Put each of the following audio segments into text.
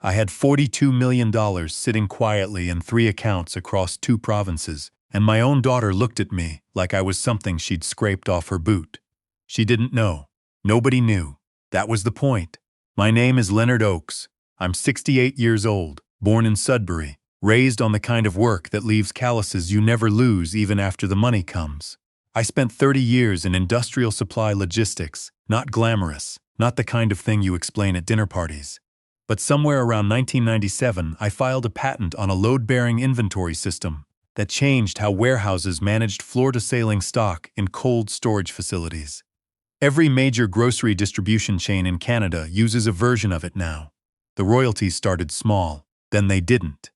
I had $42 million sitting quietly in 3 accounts across 2 provinces, and my own daughter looked at me like I was something she'd scraped off her boot. She didn't know. Nobody knew. That was the point. My name is Leonard Oakes. I'm 68 years old, born in Sudbury, raised on the kind of work that leaves calluses you never lose even after the money comes. I spent 30 years in industrial supply logistics, not glamorous, not the kind of thing you explain at dinner parties. But somewhere around 1997, I filed a patent on a load-bearing inventory system that changed how warehouses managed floor-to-ceiling stock in cold storage facilities. Every major grocery distribution chain in Canada uses a version of it now. The royalties started small, then they didn't.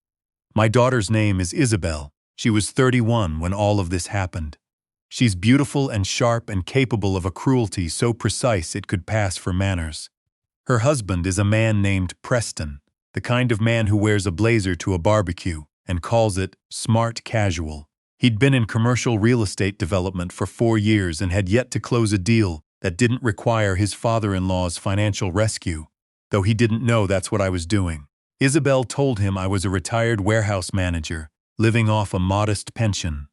My daughter's name is Isabel. She was 31 when all of this happened. She's beautiful and sharp and capable of a cruelty so precise it could pass for manners. Her husband is a man named Preston, the kind of man who wears a blazer to a barbecue and calls it smart casual. He'd been in commercial real estate development for 4 years and had yet to close a deal that didn't require his father-in-law's financial rescue, though he didn't know that's what I was doing. Isabel told him I was a retired warehouse manager, living off a modest pension.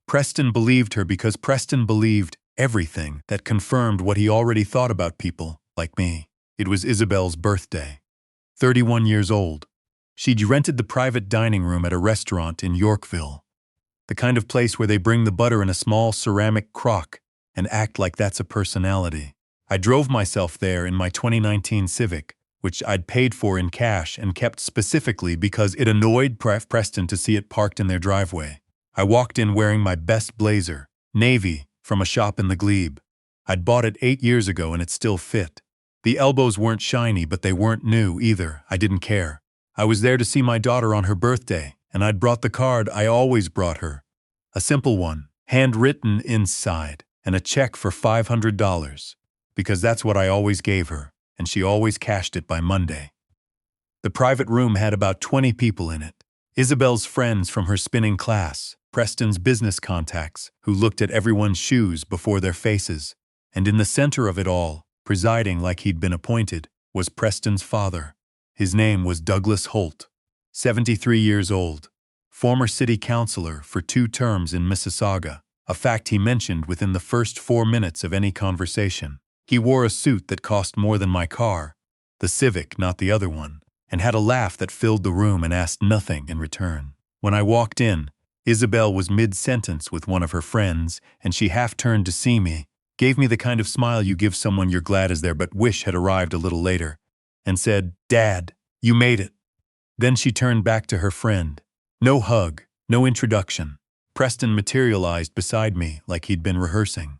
Preston believed her because Preston believed everything that confirmed what he already thought about people like me. It was Isabel's birthday. 31 years old. She'd rented the private dining room at a restaurant in Yorkville, the kind of place where they bring the butter in a small ceramic crock and act like that's a personality. I drove myself there in my 2019 Civic, which I'd paid for in cash and kept specifically because it annoyed Preston to see it parked in their driveway. I walked in wearing my best blazer, navy, from a shop in the Glebe. I'd bought it 8 years ago and it still fit. The elbows weren't shiny, but they weren't new either. I didn't care. I was there to see my daughter on her birthday, and I'd brought the card I always brought her. A simple one, handwritten inside, and a check for $500, because that's what I always gave her, and she always cashed it by Monday. The private room had about 20 people in it. Isabel's friends from her spinning class, Preston's business contacts, who looked at everyone's shoes before their faces, and in the center of it all, presiding like he'd been appointed, was Preston's father. His name was Douglas Holt, 73 years old, former city councilor for 2 terms in Mississauga, a fact he mentioned within the first 4 minutes of any conversation. He wore a suit that cost more than my car, the Civic, not the other one, and had a laugh that filled the room and asked nothing in return. When I walked in, Isabel was mid-sentence with one of her friends, and she half-turned to see me, gave me the kind of smile you give someone you're glad is there but wish had arrived a little later, and said, "Dad, you made it." Then she turned back to her friend. No hug, no introduction. Preston materialized beside me like he'd been rehearsing.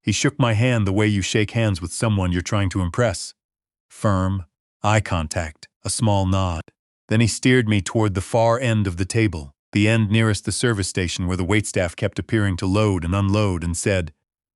He shook my hand the way you shake hands with someone you're trying to impress. Firm, eye contact, a small nod. Then he steered me toward the far end of the table, the end nearest the service station where the waitstaff kept appearing to load and unload, and said,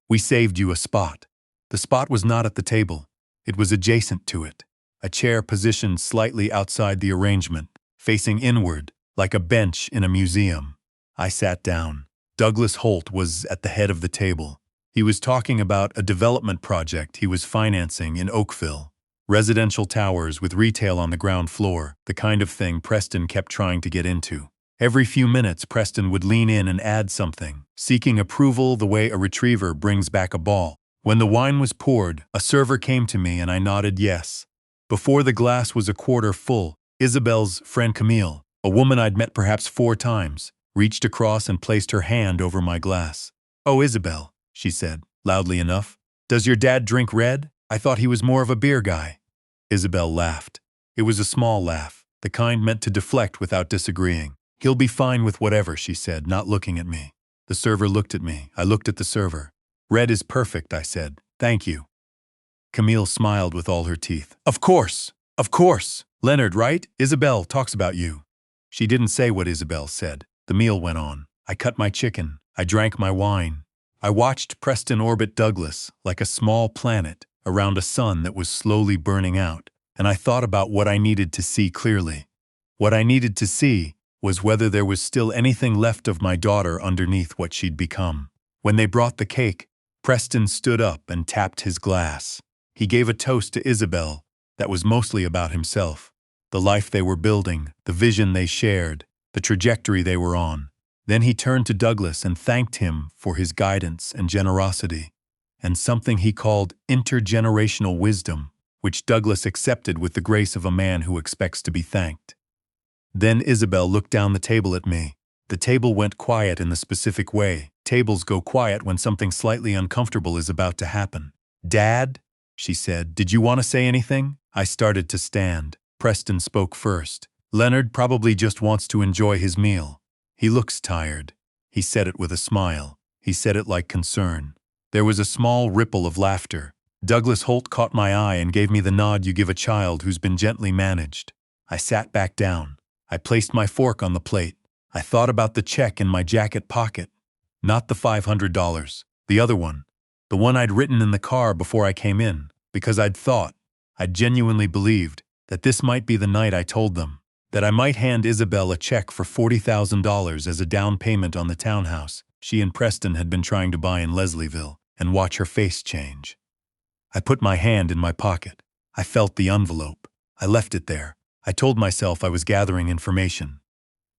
"We saved you a spot." The spot was not at the table. It was adjacent to it, a chair positioned slightly outside the arrangement, facing inward, like a bench in a museum. I sat down. Douglas Holt was at the head of the table. He was talking about a development project he was financing in Oakville. Residential towers with retail on the ground floor, the kind of thing Preston kept trying to get into. Every few minutes, Preston would lean in and add something, seeking approval the way a retriever brings back a ball. When the wine was poured, a server came to me and I nodded yes. Before the glass was a quarter full, Isabel's friend Camille, a woman I'd met perhaps 4 times, reached across and placed her hand over my glass. "Oh, Isabel," she said, loudly enough, "does your dad drink red? I thought he was more of a beer guy." Isabel laughed. It was a small laugh, the kind meant to deflect without disagreeing. "He'll be fine with whatever," she said, not looking at me. The server looked at me. I looked at the server. "Red is perfect," I said. "Thank you." Camille smiled with all her teeth. Of course. Leonard, right? Isabel talks about you." She didn't say what Isabel said. The meal went on. I cut my chicken. I drank my wine. I watched Preston orbit Douglas like a small planet around a sun that was slowly burning out, and I thought about what I needed to see clearly. What I needed to see was whether there was still anything left of my daughter underneath what she'd become. When they brought the cake, Preston stood up and tapped his glass. He gave a toast to Isabel that was mostly about himself. the life they were building, the vision they shared, the trajectory they were on. Then he turned to Douglas and thanked him for his guidance and generosity, and something he called intergenerational wisdom, which Douglas accepted with the grace of a man who expects to be thanked. Then Isabel looked down the table at me. The table went quiet in the specific way. Tables go quiet when something slightly uncomfortable is about to happen. "Dad," she said, "did you want to say anything?" I started to stand. Preston spoke first. "Leonard probably just wants to enjoy his meal. He looks tired." He said it with a smile. He said it like concern. There was a small ripple of laughter. Douglas Holt caught my eye and gave me the nod you give a child who's been gently managed. I sat back down. I placed my fork on the plate. I thought about the check in my jacket pocket. Not the $500, the other one. The one I'd written in the car before I came in, because I'd genuinely believed, that this might be the night I told them, that I might hand Isabel a check for $40,000 as a down payment on the townhouse she and Preston had been trying to buy in Leslieville, and watch her face change. I put my hand in my pocket. I felt the envelope. I left it there. I told myself I was gathering information.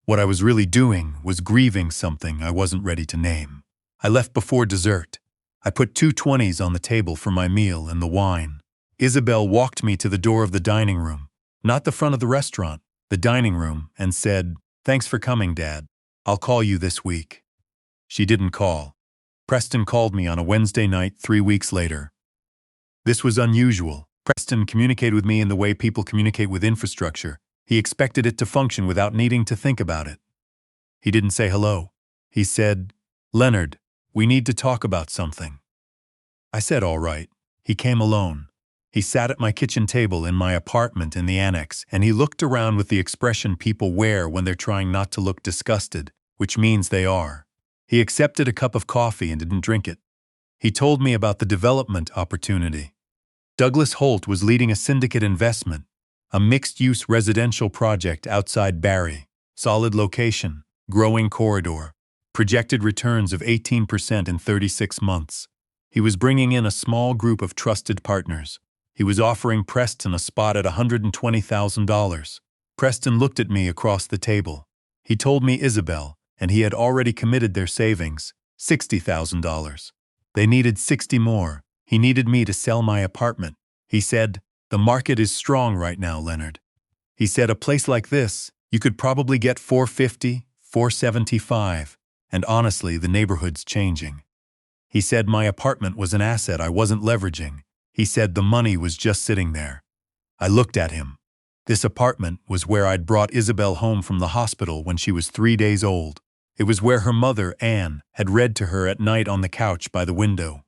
What I was really doing was grieving something I wasn't ready to name. I left before dessert. I put 2 20s on the table for my meal and the wine. Isabel walked me to the door of the dining room, not the front of the restaurant, the dining room, and said, "Thanks for coming, Dad. I'll call you this week." She didn't call. Preston called me on a Wednesday night 3 weeks later. This was unusual. Preston communicated with me in the way people communicate with infrastructure. He expected it to function without needing to think about it. He didn't say hello. He said, "Leonard, we need to talk about something." I said all right. He came alone. He sat at my kitchen table in my apartment in the annex, and he looked around with the expression people wear when they're trying not to look disgusted, which means they are. He accepted a cup of coffee and didn't drink it. He told me about the development opportunity. Douglas Holt was leading a syndicate investment, a mixed-use residential project outside Barrie, solid location, growing corridor, projected returns of 18% in 36 months. He was bringing in a small group of trusted partners. He was offering Preston a spot at $120,000. Preston looked at me across the table. He told me Isabel, and he had already committed their savings, $60,000. They needed 60 more. He needed me to sell my apartment. He said, "The market is strong right now, Leonard." He said, "A place like this, you could probably get 450, 475, and honestly, the neighborhood's changing." He said my apartment was an asset I wasn't leveraging. He said the money was just sitting there. I looked at him. This apartment was where I'd brought Isabel home from the hospital when she was 3 days old. It was where her mother, Anne, had read to her at night on the couch by the window.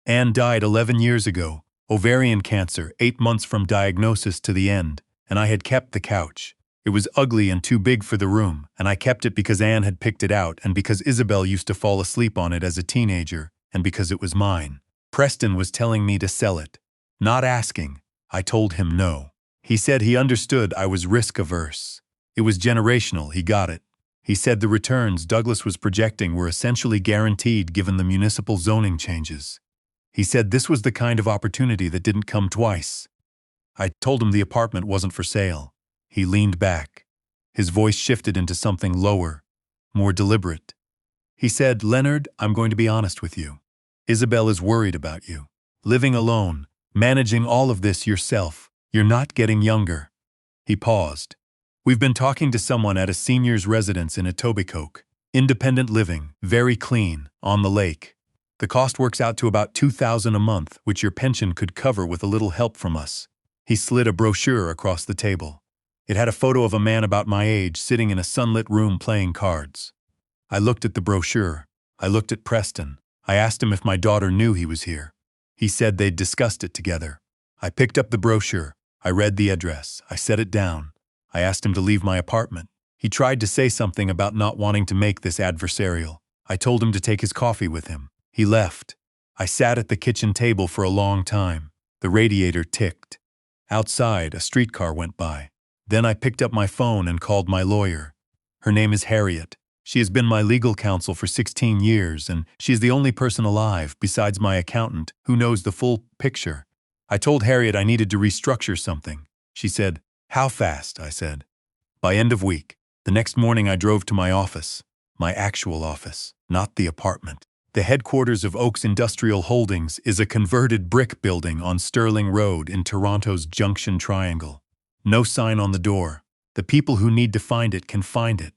Anne died 11 years ago, ovarian cancer, 8 months from diagnosis to the end, and I had kept the couch. It was ugly and too big for the room, and I kept it because Anne had picked it out and because Isabel used to fall asleep on it as a teenager, and because it was mine. Preston was telling me to sell it. Not asking, I told him no. He said he understood I was risk-averse. It was generational, he got it. He said the returns Douglas was projecting were essentially guaranteed given the municipal zoning changes. He said this was the kind of opportunity that didn't come twice. I told him the apartment wasn't for sale. He leaned back. His voice shifted into something lower, more deliberate. He said, "Leonard, I'm going to be honest with you. Isabel is worried about you. Living alone, managing all of this yourself. You're not getting younger." He paused. "We've been talking to someone at a senior's residence in Etobicoke. Independent living, very clean, on the lake. The cost works out to about $2,000 a month, which your pension could cover with a little help from us." He slid a brochure across the table. It had a photo of a man about my age sitting in a sunlit room playing cards. I looked at the brochure. I looked at Preston. I asked him if my daughter knew he was here. He said they'd discussed it together. I picked up the brochure. I read the address. I set it down. I asked him to leave my apartment. He tried to say something about not wanting to make this adversarial. I told him to take his coffee with him. He left. I sat at the kitchen table for a long time. The radiator ticked. Outside, a streetcar went by. Then I picked up my phone and called my lawyer. Her name is Harriet. She has been my legal counsel for 16 years, and she's the only person alive, besides my accountant, who knows the full picture. I told Harriet I needed to restructure something. She said, How fast? I said. By end of week. The next morning I drove to my office. My actual office, not the apartment. The headquarters of Oaks Industrial Holdings is a converted brick building on Sterling Road in Toronto's Junction Triangle. No sign on the door. The people who need to find it can find it.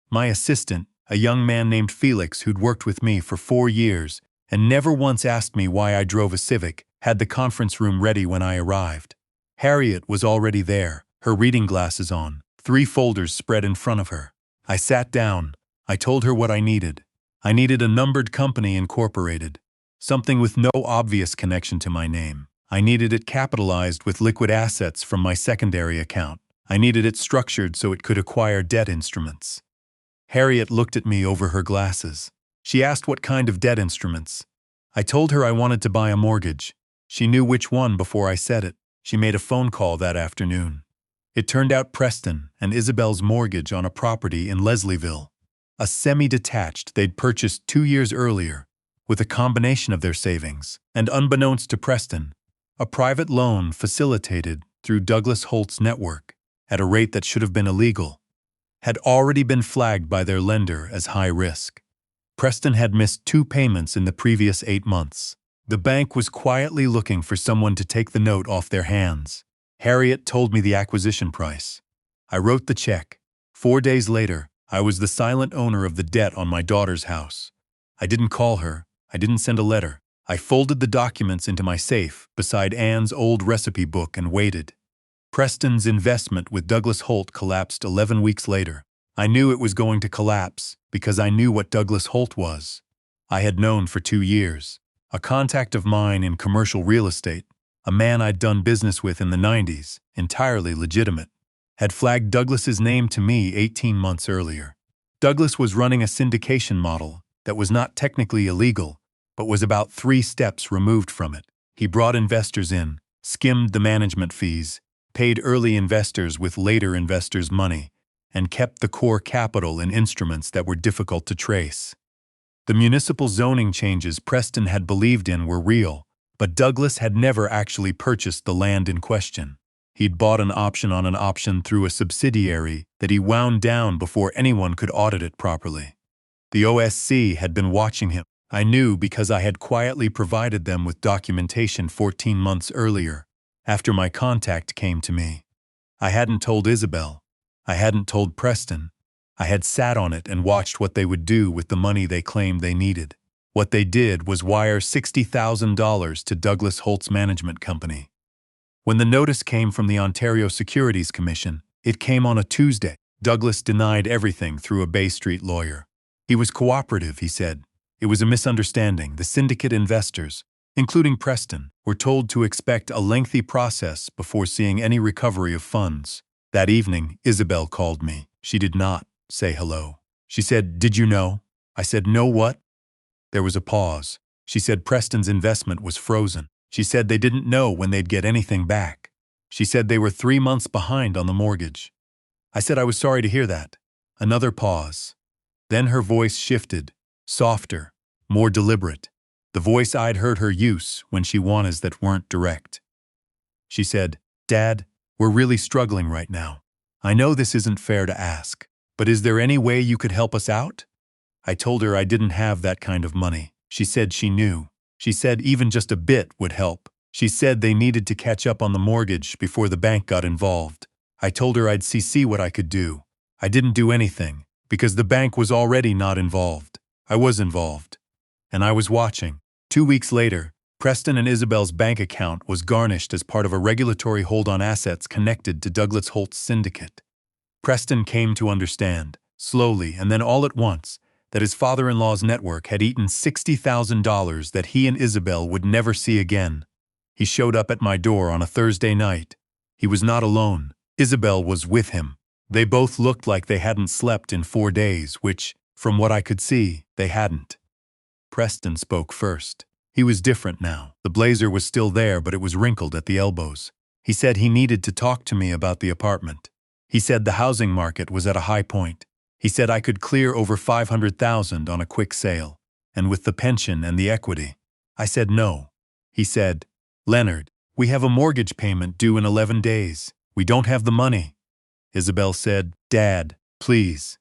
My assistant, a young man named Felix who'd worked with me for 4 years and never once asked me why I drove a Civic, had the conference room ready when I arrived. Harriet was already there, her reading glasses on, 3 folders spread in front of her. I sat down. I told her what I needed. I needed a numbered company incorporated, something with no obvious connection to my name. I needed it capitalized with liquid assets from my secondary account. I needed it structured so it could acquire debt instruments. Harriet looked at me over her glasses. She asked what kind of debt instruments. I told her I wanted to buy a mortgage. She knew which one before I said it. She made a phone call that afternoon. It turned out Preston and Isabel's mortgage on a property in Leslieville, a semi-detached they'd purchased 2 years earlier, with a combination of their savings, and unbeknownst to Preston, a private loan facilitated through Douglas Holt's network at a rate that should have been illegal, had already been flagged by their lender as high risk. Preston had missed 2 payments in the previous 8 months. The bank was quietly looking for someone to take the note off their hands. Harriet told me the acquisition price. I wrote the check. 4 days later, I was the silent owner of the debt on my daughter's house. I didn't call her. I didn't send a letter. I folded the documents into my safe beside Anne's old recipe book and waited. Preston's investment with Douglas Holt collapsed 11 weeks later. I knew it was going to collapse because I knew what Douglas Holt was. I had known for 2 years. A contact of mine in commercial real estate, a man I'd done business with in the 90s, entirely legitimate, had flagged Douglas's name to me 18 months earlier. Douglas was running a syndication model that was not technically illegal, but was about 3 steps removed from it. He brought investors in, skimmed the management fees, paid early investors with later investors' money, and kept the core capital in instruments that were difficult to trace. The municipal zoning changes Preston had believed in were real, but Douglas had never actually purchased the land in question. He'd bought an option on an option through a subsidiary that he wound down before anyone could audit it properly. The OSC had been watching him. I knew because I had quietly provided them with documentation 14 months earlier, after my contact came to me. I hadn't told Isabel. I hadn't told Preston. I had sat on it and watched what they would do with the money they claimed they needed. What they did was wire $60,000 to Douglas Holt's management company. When the notice came from the Ontario Securities Commission, it came on a Tuesday. Douglas denied everything through a Bay Street lawyer. He was cooperative, he said. It was a misunderstanding. The syndicate investors, including Preston, were told to expect a lengthy process before seeing any recovery of funds. That evening, Isabel called me. She did not say hello. She said, "Did you know?" I said, "No what?" There was a pause. She said Preston's investment was frozen. She said they didn't know when they'd get anything back. She said they were 3 months behind on the mortgage. I said I was sorry to hear that. Another pause. Then her voice shifted, softer, more deliberate. The voice I'd heard her use when she wanted that weren't direct. She said, "Dad, we're really struggling right now. I know this isn't fair to ask, but is there any way you could help us out?" I told her I didn't have that kind of money. She said she knew. She said even just a bit would help. She said they needed to catch up on the mortgage before the bank got involved. I told her I'd see what I could do. I didn't do anything, because the bank was already not involved. I was involved. And I was watching. 2 weeks later, Preston and Isabel's bank account was garnished as part of a regulatory hold on assets connected to Douglas Holt's syndicate. Preston came to understand, slowly and then all at once, that his father-in-law's network had eaten $60,000 that he and Isabel would never see again. He showed up at my door on a Thursday night. He was not alone. Isabel was with him. They both looked like they hadn't slept in 4 days, which, from what I could see, they hadn't. Preston spoke first. He was different now. The blazer was still there, but it was wrinkled at the elbows. He said he needed to talk to me about the apartment. He said the housing market was at a high point. He said I could clear over $500,000 on a quick sale, and with the pension and the equity. I said no. He said, "Leonard, we have a mortgage payment due in 11 days. We don't have the money. Isabel said, Dad, please.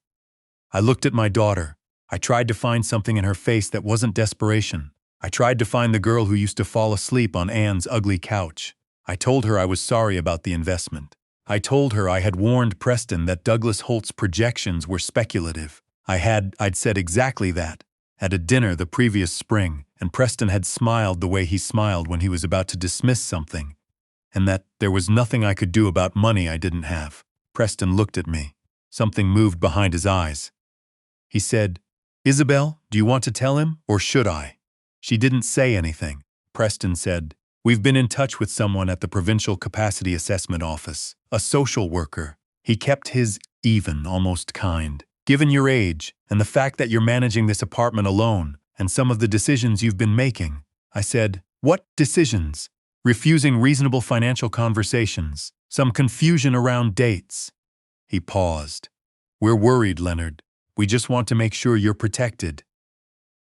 I looked at my daughter. I tried to find something in her face that wasn't desperation. I tried to find the girl who used to fall asleep on Anne's ugly couch. I told her I was sorry about the investment. I told her I had warned Preston that Douglas Holt's projections were speculative. I'd said exactly that at a dinner the previous spring, and Preston had smiled the way he smiled when he was about to dismiss something, and that there was nothing I could do about money I didn't have. Preston looked at me. Something moved behind his eyes. He said, Isabel, do you want to tell him, or should I? She didn't say anything. Preston said, We've been in touch with someone at the Provincial Capacity Assessment Office, a social worker. He kept his even, almost kind. Given your age, and the fact that you're managing this apartment alone, and some of the decisions you've been making, I said, What decisions? Refusing reasonable financial conversations, some confusion around dates. He paused. We're worried, Leonard. We just want to make sure you're protected.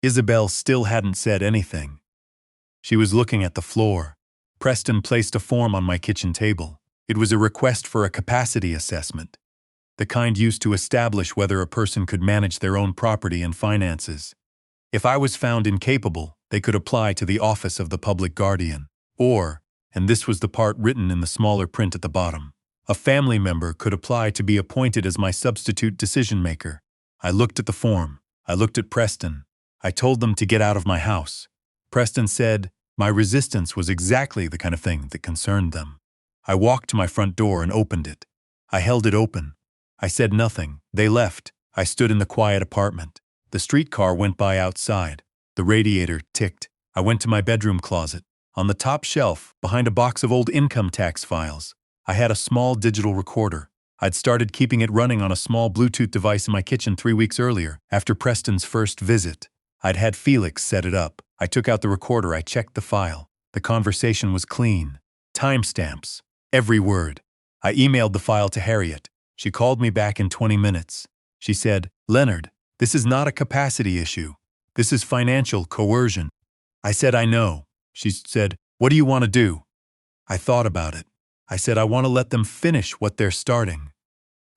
Isabel still hadn't said anything. She was looking at the floor. Preston placed a form on my kitchen table. It was a request for a capacity assessment, the kind used to establish whether a person could manage their own property and finances. If I was found incapable, they could apply to the Office of the Public Guardian. Or, and this was the part written in the smaller print at the bottom, a family member could apply to be appointed as my substitute decision-maker. I looked at the form. I looked at Preston. I told them to get out of my house. Preston said my resistance was exactly the kind of thing that concerned them. I walked to my front door and opened it. I held it open. I said nothing. They left. I stood in the quiet apartment. The streetcar went by outside. The radiator ticked. I went to my bedroom closet. On the top shelf, behind a box of old income tax files, I had a small digital recorder. I'd started keeping it running on a small Bluetooth device in my kitchen 3 weeks earlier, after Preston's first visit. I'd had Felix set it up. I took out the recorder. I checked the file. The conversation was clean. Timestamps. Every word. I emailed the file to Harriet. She called me back in 20 minutes. She said, Leonard, this is not a capacity issue. This is financial coercion. I said, I know. She said, what do you want to do? I thought about it. I said, I want to let them finish what they're starting.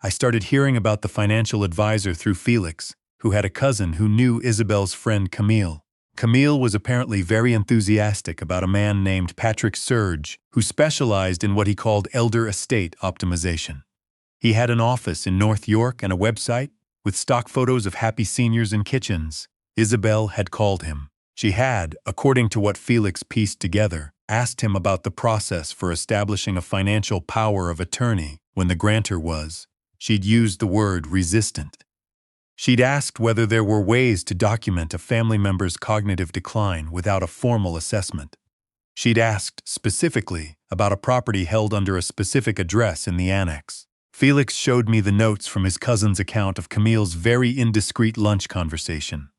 I started hearing about the financial advisor through Felix, who had a cousin who knew Isabel's friend Camille. Camille was apparently very enthusiastic about a man named Patrick Surge, who specialized in what he called elder estate optimization. He had an office in North York and a website with stock photos of happy seniors in kitchens. Isabel had called him. She had, according to what Felix pieced together, asked him about the process for establishing a financial power of attorney when the grantor was, she'd used the word resistant. She'd asked whether there were ways to document a family member's cognitive decline without a formal assessment. She'd asked specifically about a property held under a specific address in the annex. Felix showed me the notes from his cousin's account of Camille's very indiscreet lunch conversation.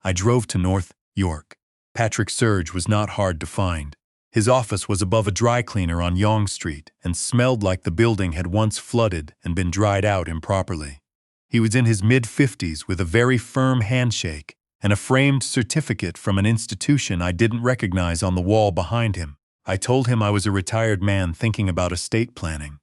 I drove to North York. Patrick Surge was not hard to find. His office was above a dry cleaner on Yonge Street and smelled like the building had once flooded and been dried out improperly. He was in his mid-50s with a very firm handshake and a framed certificate from an institution I didn't recognize on the wall behind him. I told him I was a retired man thinking about estate planning.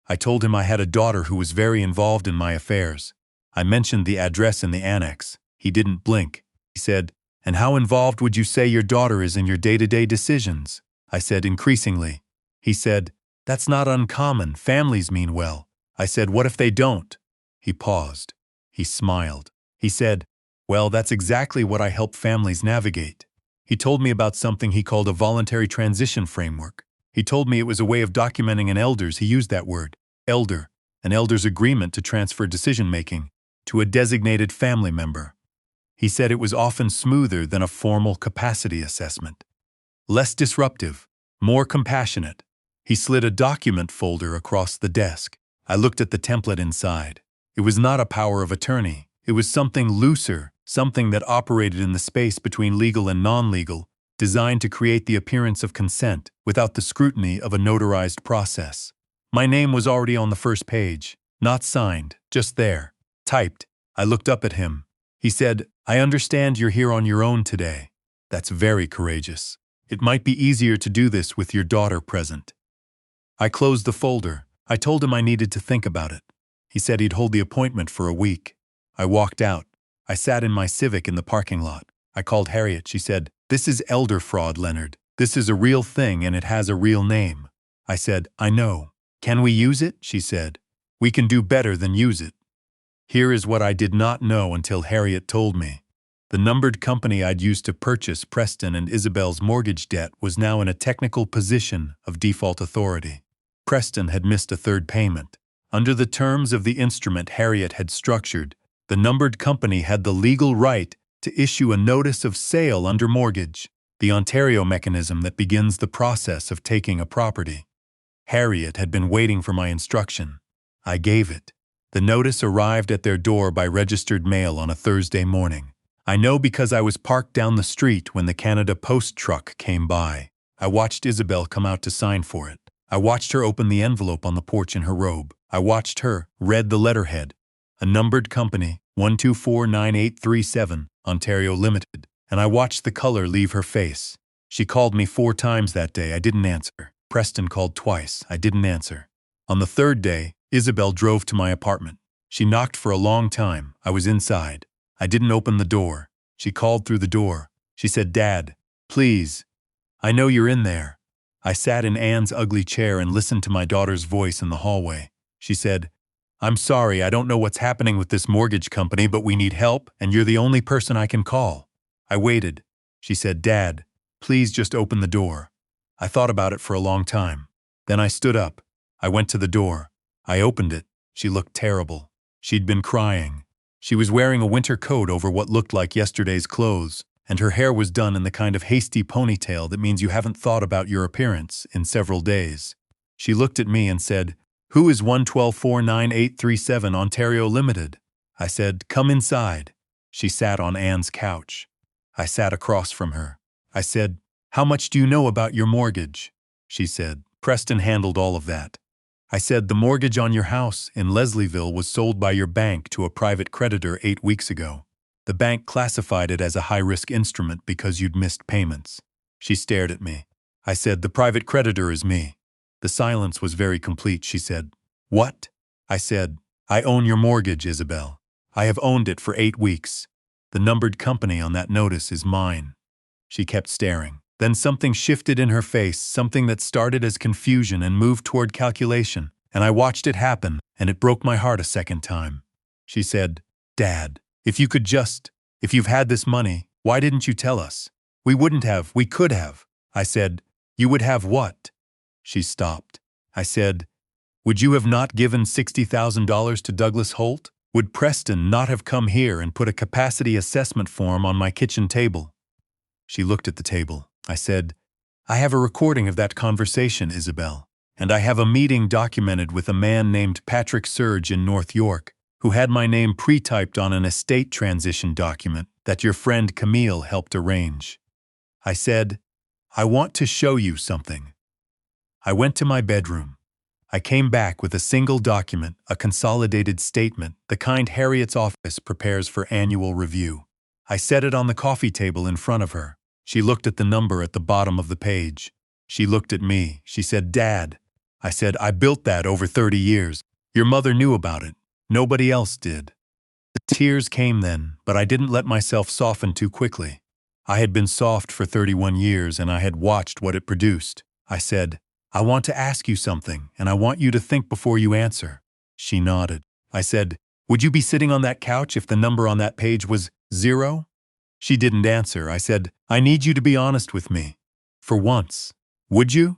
I told him I had a daughter who was very involved in my affairs. I mentioned the address in the annex. He didn't blink. He said, And how involved would you say your daughter is in your day-to-day decisions? I said, increasingly. He said, That's not uncommon. Families mean well. I said, What if they don't? He paused. He smiled. He said, Well, that's exactly what I help families navigate. He told me about something he called a voluntary transition framework. He told me it was a way of documenting an elder's, he used that word, elder, an elder's agreement to transfer decision-making to a designated family member. He said it was often smoother than a formal capacity assessment. Less disruptive, more compassionate. He slid a document folder across the desk. I looked at the template inside. It was not a power of attorney. It was something looser, something that operated in the space between legal and non-legal, designed to create the appearance of consent without the scrutiny of a notarized process. My name was already on the first page, not signed, just there, typed. I looked up at him. He said, I understand you're here on your own today. That's very courageous. It might be easier to do this with your daughter present. I closed the folder. I told him I needed to think about it. He said he'd hold the appointment for a week. I walked out. I sat in my Civic in the parking lot. I called Harriet. She said, "This is elder fraud, Leonard. This is a real thing and it has a real name." I said, "I know. Can we use it?" She said, "We can do better than use it." Here is what I did not know until Harriet told me. The numbered company I'd used to purchase Preston and Isabel's mortgage debt was now in a technical position of default authority. Preston had missed a third payment. Under the terms of the instrument Harriet had structured, the numbered company had the legal right to issue a notice of sale under mortgage, the Ontario mechanism that begins the process of taking a property. Harriet had been waiting for my instruction. I gave it. The notice arrived at their door by registered mail on a Thursday morning. I know because I was parked down the street when the Canada Post truck came by. I watched Isabel come out to sign for it. I watched her open the envelope on the porch in her robe. I watched her read the letterhead. A numbered company, 1249837, Ontario Limited. And I watched the color leave her face. She called me 4 times that day. I didn't answer. Preston called twice. I didn't answer. On the third day, Isabel drove to my apartment. She knocked for a long time. I was inside. I didn't open the door. She called through the door. She said, "Dad, please. I know you're in there." I sat in Anne's ugly chair and listened to my daughter's voice in the hallway. She said, "I'm sorry, I don't know what's happening with this mortgage company, but we need help, and you're the only person I can call." I waited. She said, "Dad, please just open the door." I thought about it for a long time. Then I stood up. I went to the door. I opened it. She looked terrible. She'd been crying. She was wearing a winter coat over what looked like yesterday's clothes, and her hair was done in the kind of hasty ponytail that means you haven't thought about your appearance in several days. She looked at me and said, "Who is 1249837 Ontario Limited?" I said, "Come inside." She sat on Anne's couch. I sat across from her. I said, "How much do you know about your mortgage?" She said, "Preston handled all of that." I said, "The mortgage on your house in Leslieville was sold by your bank to a private creditor 8 weeks ago. The bank classified it as a high-risk instrument because you'd missed payments." She stared at me. I said, "The private creditor is me." The silence was very complete. She said, "What?" I said, "I own your mortgage, Isabel. I have owned it for 8 weeks. The numbered company on that notice is mine." She kept staring. Then something shifted in her face, something that started as confusion and moved toward calculation, and I watched it happen, and it broke my heart a second time. She said, "Dad, if you've had this money, why didn't you tell us? We could have." I said, "You would have what?" She stopped. I said, "Would you have not given $60,000 to Douglas Holt? Would Preston not have come here and put a capacity assessment form on my kitchen table?" She looked at the table. I said, "I have a recording of that conversation, Isabel, and I have a meeting documented with a man named Patrick Surge in North York, who had my name pre-typed on an estate transition document that your friend Camille helped arrange." I said, "I want to show you something." I went to my bedroom. I came back with a single document, a consolidated statement, the kind Harriet's office prepares for annual review. I set it on the coffee table in front of her. She looked at the number at the bottom of the page. She looked at me. She said, "Dad." I said, "I built that over 30 years. Your mother knew about it. Nobody else did." The tears came then, but I didn't let myself soften too quickly. I had been soft for 31 years and I had watched what it produced. I said, "I want to ask you something, and I want you to think before you answer." She nodded. I said, "Would you be sitting on that couch if the number on that page was 0? She didn't answer. I said, "I need you to be honest with me. For once. Would you?"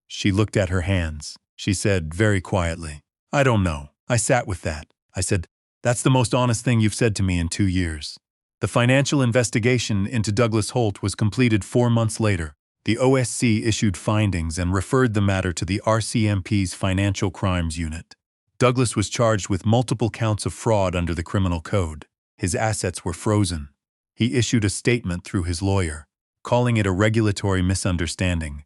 She looked at her hands. She said very quietly, "I don't know." I sat with that. I said, "That's the most honest thing you've said to me in 2 years." The financial investigation into Douglas Holt was completed 4 months later. The OSC issued findings and referred the matter to the RCMP's Financial Crimes Unit. Douglas was charged with multiple counts of fraud under the criminal code. His assets were frozen. He issued a statement through his lawyer, calling it a regulatory misunderstanding.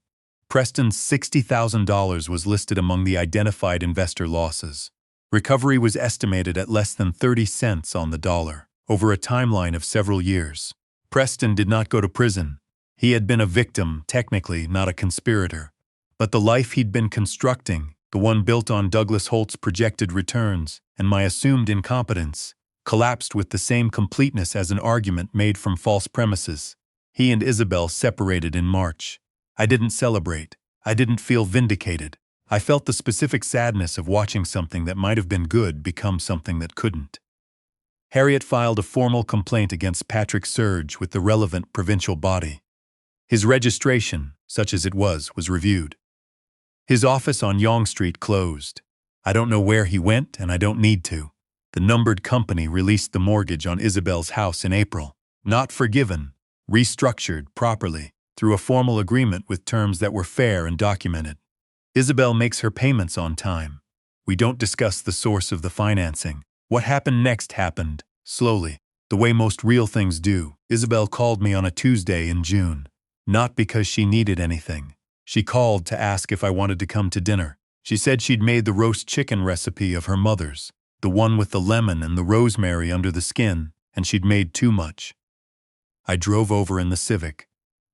Preston's $60,000 was listed among the identified investor losses. Recovery was estimated at less than 30 cents on the dollar, over a timeline of several years. Preston did not go to prison. He had been a victim, technically not a conspirator. But the life he'd been constructing, the one built on Douglas Holt's projected returns and my assumed incompetence, collapsed with the same completeness as an argument made from false premises. He and Isabel separated in March. I didn't celebrate. I didn't feel vindicated. I felt the specific sadness of watching something that might have been good become something that couldn't. Harriet filed a formal complaint against Patrick Surge with the relevant provincial body. His registration, such as it was reviewed. His office on Yonge Street closed. I don't know where he went, and I don't need to. The numbered company released the mortgage on Isabel's house in April. Not forgiven, restructured properly, through a formal agreement with terms that were fair and documented. Isabel makes her payments on time. We don't discuss the source of the financing. What happened next happened, slowly, the way most real things do. Isabel called me on a Tuesday in June. Not because she needed anything. She called to ask if I wanted to come to dinner. She said she'd made the roast chicken recipe of her mother's, the one with the lemon and the rosemary under the skin, and she'd made too much. I drove over in the Civic.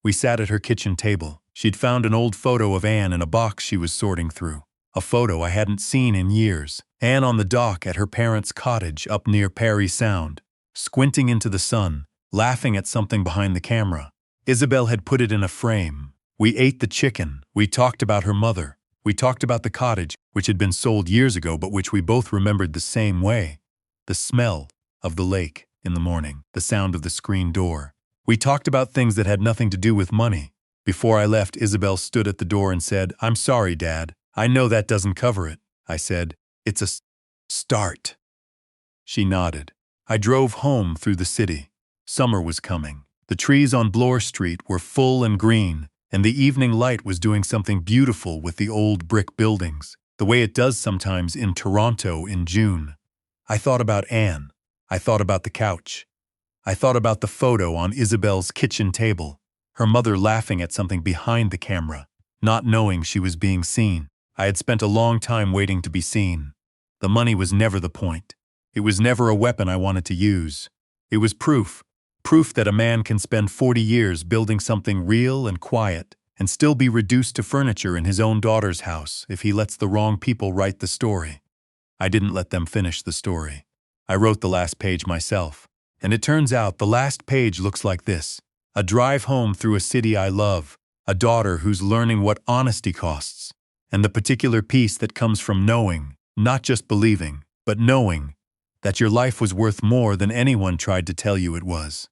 We sat at her kitchen table. She'd found an old photo of Anne in a box she was sorting through. A photo I hadn't seen in years. Anne on the dock at her parents' cottage up near Parry Sound, squinting into the sun, laughing at something behind the camera. Isabel had put it in a frame. We ate the chicken. We talked about her mother. We talked about the cottage, which had been sold years ago but which we both remembered the same way. The smell of the lake in the morning, the sound of the screen door. We talked about things that had nothing to do with money. Before I left, Isabel stood at the door and said, "I'm sorry, Dad. I know that doesn't cover it." I said, "It's a start." She nodded. I drove home through the city. Summer was coming. The trees on Bloor Street were full and green, and the evening light was doing something beautiful with the old brick buildings, the way it does sometimes in Toronto in June. I thought about Anne. I thought about the couch. I thought about the photo on Isabel's kitchen table, her mother laughing at something behind the camera, not knowing she was being seen. I had spent a long time waiting to be seen. The money was never the point. It was never a weapon I wanted to use. It was proof that a man can spend 40 years building something real and quiet and still be reduced to furniture in his own daughter's house if he lets the wrong people write the story. I didn't let them finish the story. I wrote the last page myself, and it turns out the last page looks like this: a drive home through a city I love, a daughter who's learning what honesty costs, and the particular peace that comes from knowing, not just believing, but knowing, that your life was worth more than anyone tried to tell you it was.